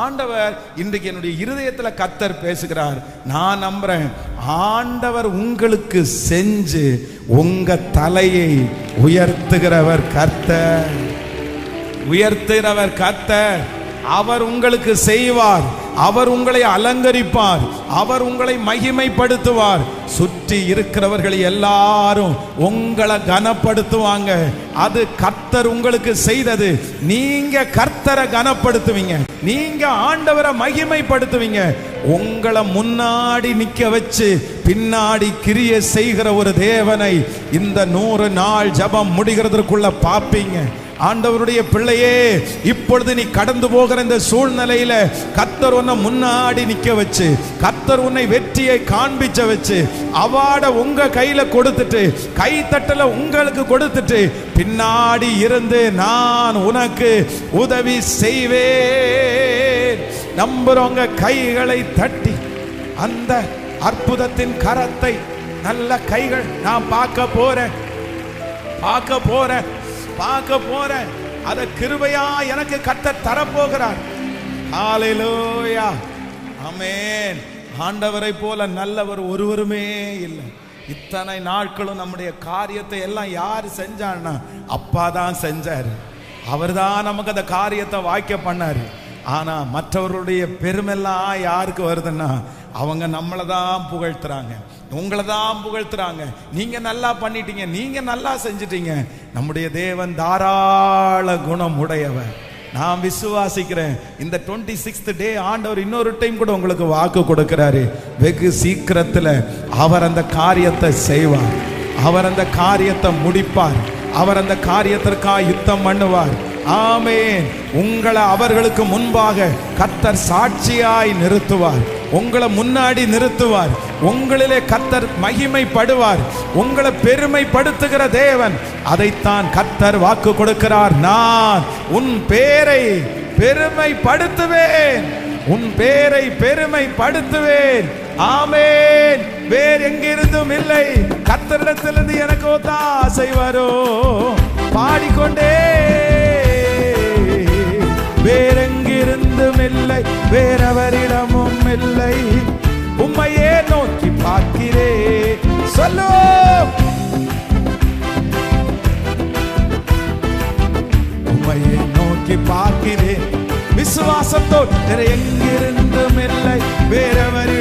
ஆண்டவர் இன்றைக்கு என்னுடைய இருதயத்துல கர்த்தர் பேசுகிறார். நான் நம்புறேன், ஆண்டவர் உங்களுக்கு செஞ்சு உங்க தலையை உயர்த்துகிறவர் கர்த்தர், உயர்த்துகிறவர் கர்த்தர். அவர் உங்களுக்கு செய்வார், அவர் உங்களை அலங்கரிப்பார், அவர் உங்களை மகிமைப்படுத்துவார். சுற்றி இருக்கிறவர்கள் எல்லாரும் உங்களை கனப்படுத்துவாங்க. அது கர்த்தர் உங்களுக்கு செய்தது. நீங்க கர்த்தரை கனப்படுத்துவீங்க, நீங்க ஆண்டவரை மகிமைப்படுத்துவீங்க. உங்களை முன்னாடி நிக்க வச்சு பின்னாடி கிரியை செய்கிற ஒரு தேவனை இந்த 100 நாள் ஜெபம் முடிகிறதுக்குள்ள பாப்பீங்க. ஆண்டவருடைய பிள்ளையே, இப்பொழுது நீ கடந்து போகிற இந்த சூழ்நிலையில கர்த்தர் உன்னை முன்னாடி நிக்க வச்சு, கர்த்தர் உன்னை வெற்றியை காண்பிச்ச வச்சு, அவார்டை உங்க கையில கொடுத்துட்டு, கை தட்டல உங்களுக்கு கொடுத்துட்டு, பின்னாடி இருந்து நான் உனக்கு உதவி செய்வேன். நம்புறவங்க கைகளை தட்டி அந்த அற்புதத்தின் கரத்தை, நல்ல கைகள், நான் பார்க்க போறேன், பார்க்க போறேன், பார்க்க போறேன். அத கிருபையா எனக்கு கர்த்தர் தரப்போகிறார். ஹல்லேலூயா, ஆமென். ஆண்டவரை போல நல்லவர் ஒருவருமே இல்லை. இத்தனை நாட்களும் நம்முடைய காரியத்தை எல்லாம் யார் செஞ்சான்னா அப்பா தான் செஞ்சாரு. அவர் தான் நமக்கு அந்த காரியத்தை வாய்க்க பண்ணாரு. ஆனா மற்றவர்களுடைய பெருமெல்லாம் யாருக்கு வருதுன்னா அவங்க நம்மளை தான் புகழ்த்துறாங்க, உங்களை தான் புகழ்த்துறாங்க. நீங்க நல்லா பண்ணிட்டீங்க, நீங்க நல்லா செஞ்சிட்டீங்க. நம்முடைய தேவன் தாராள குணம் உடையவர். நான் விசுவாசிக்கிறேன், இந்த 26th டே ஆண்டவர் இன்னொரு டைம் கூட உங்களுக்கு வாக்கு கொடுக்கிறாரு. வெகு சீக்கிரத்துல அவர் அந்த காரியத்தை செய்வார், அவர் அந்த காரியத்தை முடிப்பார், அவர் அந்த காரியத்திற்காக யுத்தம் பண்ணுவார். ஆமென். உங்களை அவர்களுக்கு முன்பாக கர்த்தர் சாட்சியாய் நிறுத்துவார், உங்களை முன்னாடி நிறுத்துவார். உங்களிலே கர்த்தர் மகிமைப்படுவார், உங்களை பெருமைப்படுத்துகிற தேவன். அதைத்தான் கர்த்தர் வாக்கு கொடுக்கிறார். நான் உன் பேரை பெருமைப்படுத்துவேன், உன் பேரை பெருமைப்படுத்துவேன். ஆமென். வேற எங்கிருந்தும் இல்லை, கர்த்தரிடத்திலிருந்து எனக்கு ஒத்தாசை வரும். பாடிக்கொண்டே வேறெங்கிருந்தும் இல்லை, வேறவரிடமும் இல்லை. உம்மையே நோக்கி பார்க்கிறேன். சொல்லு, உம்மையே நோக்கி பார்க்கிறேன் விசுவாசத்தோடு. வேற எங்கிருந்தும் இல்லை, வேறவரி